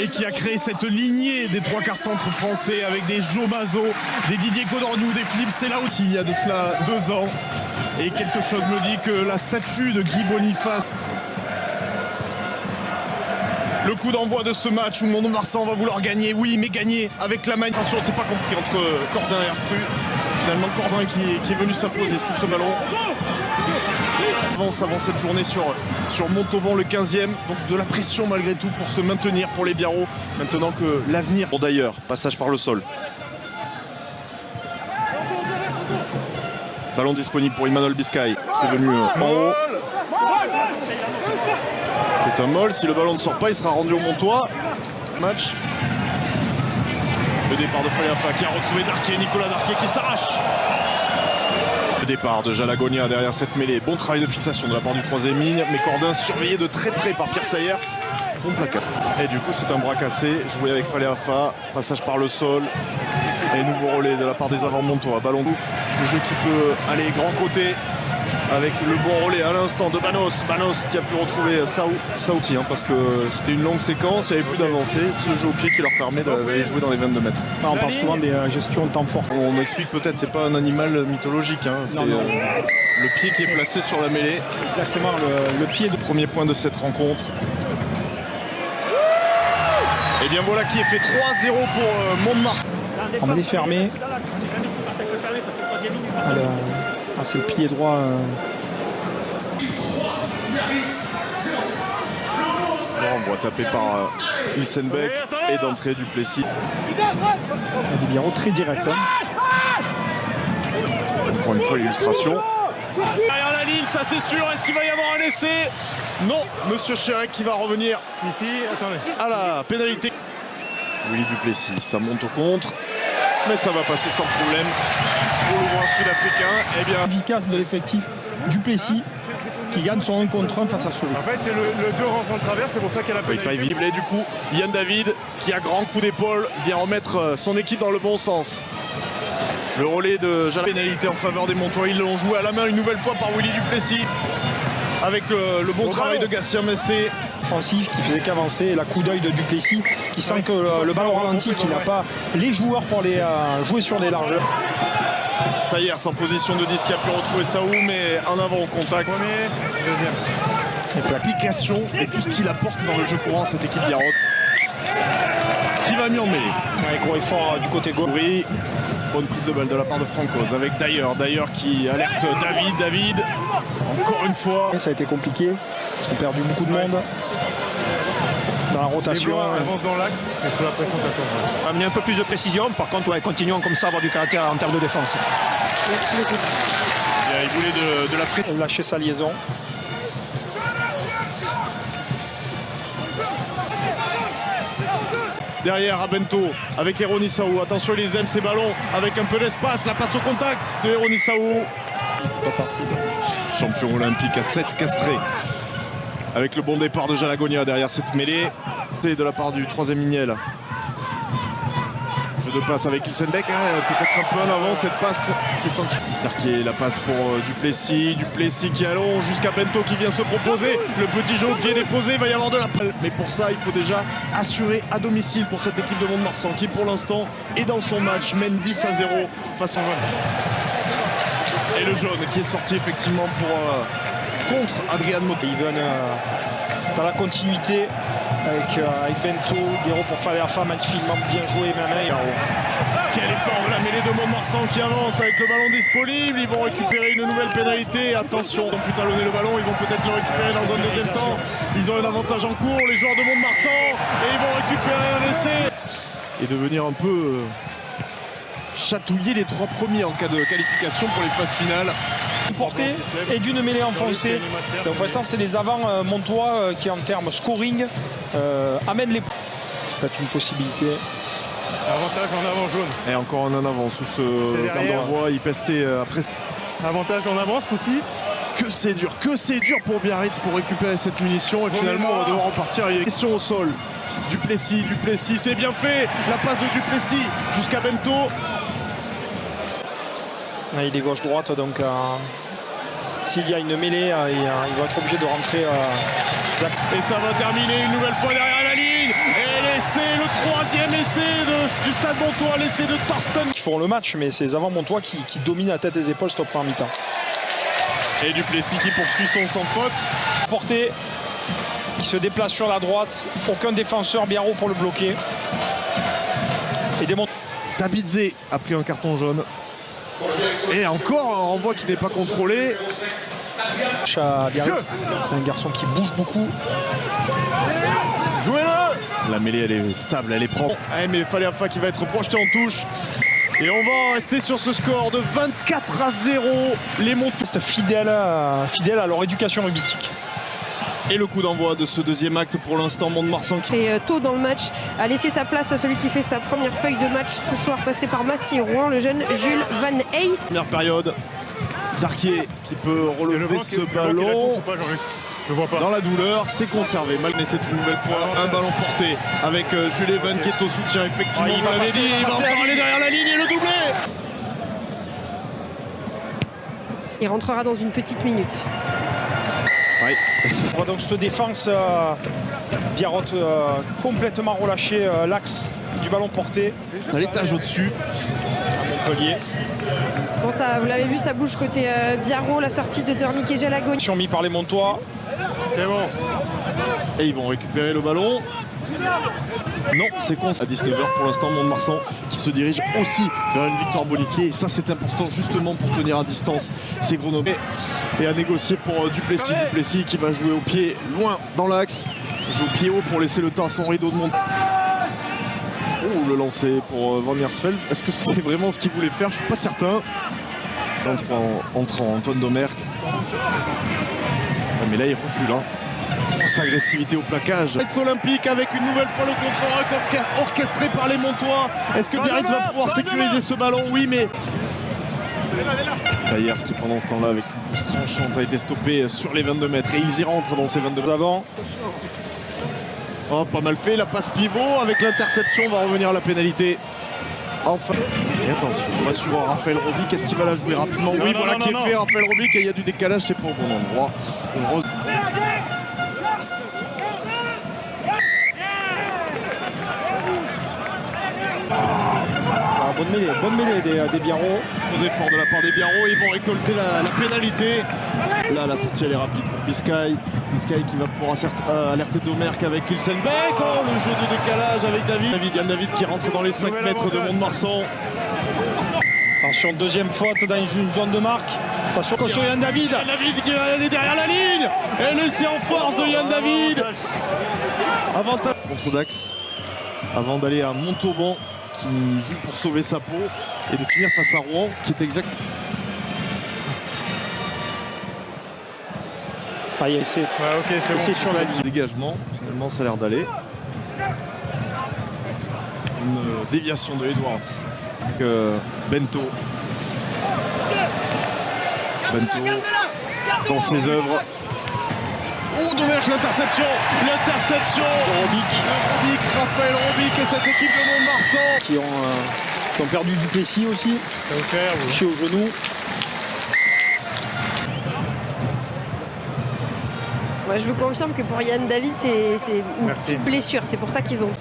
et qui a créé cette lignée des trois quarts centres français avec des Joe Mazo, des Didier Codorniou, des Philippe Sella aussi il y a de cela 2 ans. Et quelque chose me dit que la statue de Guy Boniface. Le coup d'envoi de ce match où Mont-de-Marsan va vouloir gagner, oui, mais gagner avec la main. Attention, c'est pas compris entre Cordin et Ertru. Finalement, Cordin qui est venu s'imposer sous ce ballon. Avance cette journée sur Montauban, le 15e. Donc de la pression malgré tout pour se maintenir pour les Biarros. Maintenant que l'avenir. Bon, d'ailleurs, passage par le sol. Ballon disponible pour Emmanuel Biscay. Qui est venu en haut. C'est un moll. Si le ballon ne sort pas, il sera rendu au Montois. Match. Le départ de Fayafa qui a retrouvé Darquet. Nicolas Darquet qui s'arrache. Le départ de Jalagonia derrière cette mêlée. Bon travail de fixation de la part du 3e ligne. Mais Cordin surveillé de très près par Pierre Sayers. Bon placard. Et du coup, c'est un bras cassé. Joué avec Fayafa. Passage par le sol. Et nouveau relais de la part des avants Montois. Ballon doux. Le jeu qui peut aller grand côté. Avec le bon relais à l'instant de Banos. Banos qui a pu retrouver Saouti parce que c'était une longue séquence, il n'y avait plus d'avancée. Ce jeu au pied qui leur permet d'aller jouer dans les 22 mètres. On parle souvent des gestions de temps fort. On explique peut-être, c'est pas un animal mythologique, c'est le pied qui est placé sur la mêlée. Exactement, le pied. Le premier point de cette rencontre. Et bien voilà qui est fait 3-0 pour Mont-de-Marsan. En mêlée fermée. C'est le pied droit. On voit taper par Ilsenbeck et d'entrée du Plessis. Des Biarros très directs. Encore une fois l'illustration. Derrière la ligne, ça c'est sûr. Est-ce qu'il va y avoir un essai? Non, Monsieur Chérec qui va revenir ici, attendez, à la pénalité. Willy Duplessis, ça monte au contre, mais ça va passer sans problème. Pour le joueur sud-africain, eh bien efficace de l'effectif Duplessis qui gagne son 1 contre 1 face à Souris. En fait, c'est le 2 rencontres travers, c'est pour ça qu'elle a pénalité. Avec pas du coup, Yann David qui a grand coup d'épaule vient remettre son équipe dans le bon sens. Le relais de Jala, pénalité en faveur des Montois, ils l'ont joué à la main une nouvelle fois par Willy Duplessis avec le bon travail de Gatien Messé. Offensif qui faisait qu'avancer et la coup d'œil de Duplessis qui sent que le ballon ralenti, qu'il n'a pas les joueurs pour les jouer sur des largeurs. Sayers en position de 10 qui a pu retrouver Saou, mais en avant au contact. Premier, deuxième. Et l'application et tout ce qu'il apporte dans le jeu courant, cette équipe d'Yarotte qui va mieux en mêlée. Avec gros effort du côté gauche. Oui, bonne prise de balle de la part de Francoz avec D'ailleurs qui alerte David. Encore une fois. Ça a été compliqué, ils ont perdu beaucoup de monde. Dans la rotation. Avance dans l'axe, et sous la pression, ça tombe. Amener un peu plus de précision, par contre, continuons comme ça à avoir du caractère en termes de défense. Merci beaucoup. Il voulait de la pression. Lâcher sa liaison. Derrière Abento avec Eronissaou. Attention, ils aiment ces ballons avec un peu d'espace. La passe au contact de Eronissaou. Il ne fait pas partie de... Champion olympique à 7 castré. Avec le bon départ de Jalagonia derrière cette mêlée. De la part du 3e Mignel. Jeu de passe avec Ilsenbeck. Peut-être un peu en avant cette passe. C'est senti. Darquet, la passe pour Duplessis. Duplessis qui allonge jusqu'à Bento qui vient se proposer. Le petit jeu au pied déposé. Il va y avoir de la palle. Mais pour ça, il faut déjà assurer à domicile pour cette équipe de Mont-de-Marsan qui pour l'instant est dans son match. Mène 10-0 face au 20. Et le jaune qui est sorti effectivement contre Adrian Moto. Il donne dans la continuité avec Bento, Guéraud pour Fayafa, magnifiquement bien joué même. Quel effort de la mêlée de Mont-de-Marsan qui avance avec le ballon disponible. Ils vont récupérer une nouvelle pénalité. Attention, ils ont pu talonner le ballon, ils vont peut-être le récupérer dans un deuxième temps. Ils ont un avantage en cours, les joueurs de Mont-de-Marsan, et ils vont récupérer un essai. Et devenir un peu chatouiller les 3 premiers en cas de qualification pour les phases finales. Portée et d'une mêlée enfoncée. Donc pour l'instant c'est les avants Montois qui en termes scoring amènent les... C'est peut-être une possibilité. Avantage en avant jaune. Et encore un en avant sous ce banc d'envoi. Il pestait après. Avantage en avant ce coup-ci. Que c'est dur pour Biarritz pour récupérer cette munition. Et finalement on va devoir repartir avec une question au sol. Duplessis, c'est bien fait. La passe de Duplessis jusqu'à Bento. Il est gauche-droite, donc s'il y a une mêlée, il va être obligé de rentrer. Et ça va terminer une nouvelle fois derrière la ligne. Deuxième essai du Stade Montois, l'essai de Thorsten. Qui font le match, mais c'est les avant Montois qui dominent à tête des épaules cette première mi-temps. Et Duplessis qui poursuit son sans faute. Porté, qui se déplace sur la droite. Aucun défenseur Biarro pour le bloquer. Et Tabidze a pris un carton jaune. Et encore un renvoi qui n'est pas contrôlé. C'est un garçon qui bouge beaucoup. La mêlée, elle est stable, elle est propre. Mais Faleafa qui va être projeté en touche. Et on va rester sur ce score de 24-0. Les Montois fidèles à leur éducation rugbyistique. Et le coup d'envoi de ce deuxième acte pour l'instant, Mont-de-Marsan qui... Et tôt dans le match, a laissé sa place à celui qui fait sa première feuille de match ce soir, passé par Massy Rouen, le jeune Jules Van Heys. Première période, Darquier qui peut relever ce ballon. Dans la douleur, c'est conservé. Malgré c'est une nouvelle fois un ballon porté avec Jules Even qui est au soutien. Effectivement, vous l'avez dit, il va encore aller derrière la ligne et le doubler. Il rentrera dans une petite minute. Oui. On voit donc cette défense, Biarrot complètement relâché l'axe du ballon porté. À l'étage au-dessus. Montpellier. Bon, ça, vous l'avez vu, ça bouge côté Biarro, la sortie de Dornick et Jalagoni. Mis par les Montois. C'est bon. Et ils vont récupérer le ballon. Non, c'est con. À 19h pour l'instant, Mont-de-Marsan qui se dirige aussi vers une victoire bonifiée. Et ça, c'est important justement pour tenir à distance ces Grenoblais. Et à négocier pour Duplessis. Duplessis qui va jouer au pied loin dans l'axe. Joue au pied haut pour laisser le temps à son rideau de monte. Oh, le lancer pour Van Hersfeld. Est-ce que c'est vraiment ce qu'il voulait faire? Je suis pas certain. Entrant Antoine Domergue. Mais là, il recule. Grosse agressivité au plaquage. Olympique avec une nouvelle fois le contre-rack orchestré par les Montois. Est-ce que Biarritz va pouvoir sécuriser ce ballon? Oui, mais... Sayers qui pendant ce temps-là avec une course tranchante a été stoppé sur les 22 mètres. Et ils y rentrent dans ces 22 mètres. Avant. Oh, pas mal fait, la passe pivot avec l'interception, on va revenir à la pénalité. Enfin, et attention, on va sur Raphaël Robic, est-ce qu'il va la jouer rapidement? Oui, voilà qui est fait, Raphaël Robic, et il y a du décalage, c'est pas au bon endroit. Bonne mêlée des Biarro. Gros effort de la part des Biarro, ils vont récolter la pénalité. Là, la sortie elle est rapide pour Biscay. Biscay qui va pouvoir alerter Domergue avec Ilsenbeck. Oh, le jeu de décalage avec David. Yann David qui rentre dans les 5 mètres de Mont-de-Marsan. Attention, deuxième faute dans une zone de marque. Attention, Yann David. Yann David qui va aller derrière la ligne. Et l'essai en force de Yann David. Avantage contre Dax. Avant d'aller à Montauban qui joue pour sauver sa peau et de finir face à Rouen qui est exact. C'est bon. sur la ligne. Dégagement, finalement ça a l'air d'aller. Une déviation de Edwards. Bento dans ses œuvres. Oh, Domergue, l'interception Robic, Raphaël Robic et cette équipe de Mont-de-Marsan qui ont perdu Duplessis aussi, touché au genou. Moi, je vous confirme que pour Yann David, c'est une petite blessure, c'est pour ça qu'ils ont...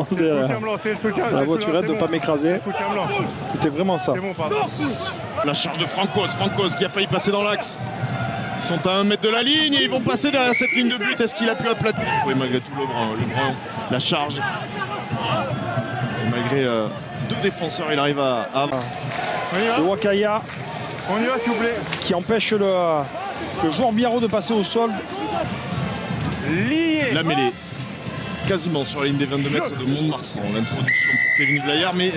C'est le soutien blanc, c'est le soutien. La voiturette de ne pas m'écraser. C'était vraiment ça. C'est bon, pardon. La charge de Francos qui a failli passer dans l'axe. Ils sont à 1 mètre de la ligne et ils vont passer derrière cette ligne de but. Est-ce qu'il a pu aplatir? Oui, malgré tout, Lebrun, la charge. Et malgré 2 défenseurs, il arrive à... Le Wakaya. On y va, s'il vous plaît. Qui empêche le joueur Biarro de passer au sol. La mêlée. Quasiment sur la ligne des 22 mètres de Mont-de-Marsan. L'introduction pour Kevin Vlaillard, mais...